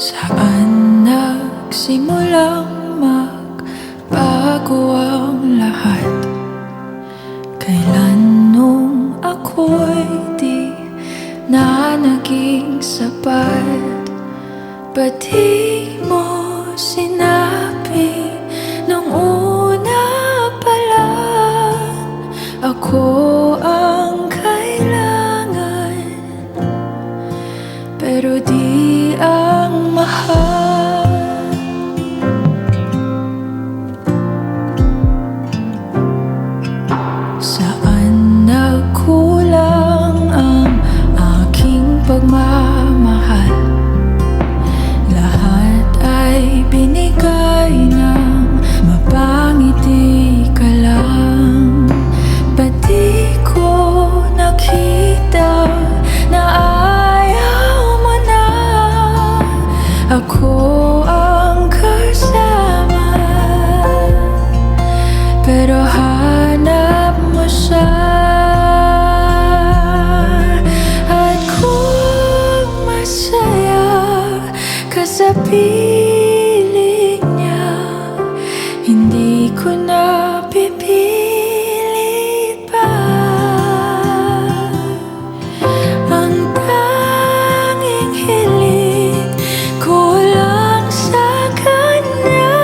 Saan nagsimulang magbago ang lahat? Kailan nung ako'y di na naging sapat? Ba't di mo sinabi nung una pa lang ako ang kailangan, pero di ang mahal? Saan nagkulang ang aking pagmamahal? Lahat ay binigay ng mapangiti ka lang. Ba't di ko nakita na ayaw mo na ako ang kasama? Pero hanap mo siya, at kung masaya ka sa piling niya, hindi ko na pipilit pa. Ang tanging hiling ko lang sa kanya,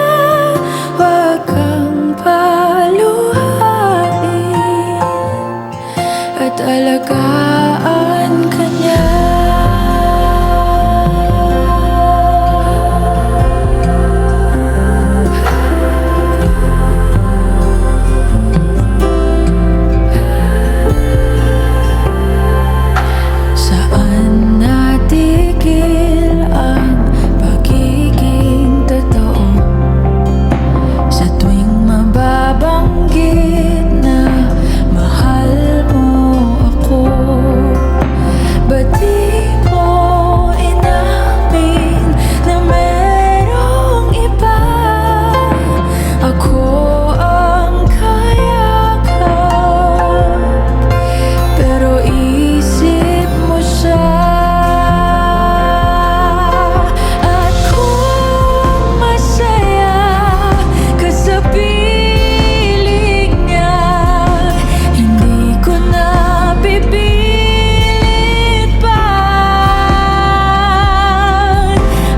wag kang paluhain at alagaan ka niya. Saan natigil ang pagiging totoo? Sa tuwing mababanggit na mahal mo ako, ba't di mo inamin na merong iba? Ako ang kayakap, pero isip mo siya. At kung masaya ka sa piling niya, hindi ko na pipilit pa.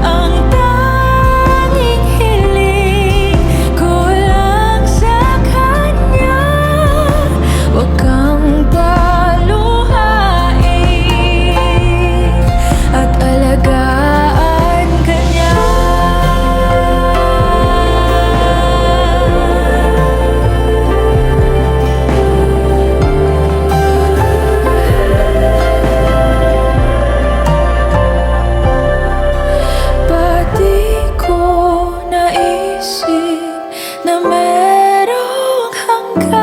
Ang tanging hiling ko lang sa kanya, wag kang paluhain at alagaan ka niya. Ba't di ko naisip na merong hanggan?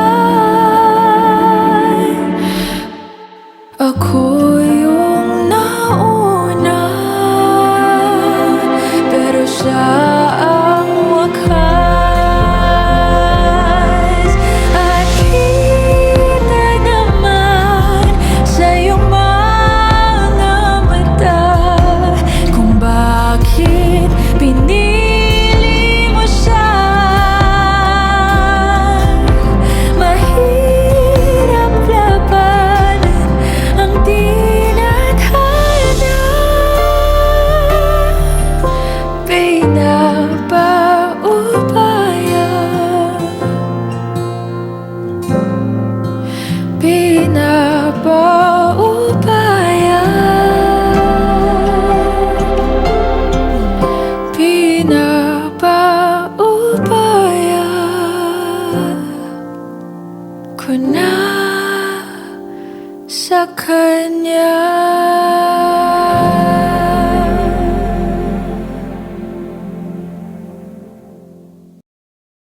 Ako yung nauna, pero siya ang wakas. At kita naman sa iyong mga mata kung bakit pinili mo siya. Mahirap labanan ang tinadhana. Pinapaubaya, pinapaubaya, pinapaubaya ko na sa kanya.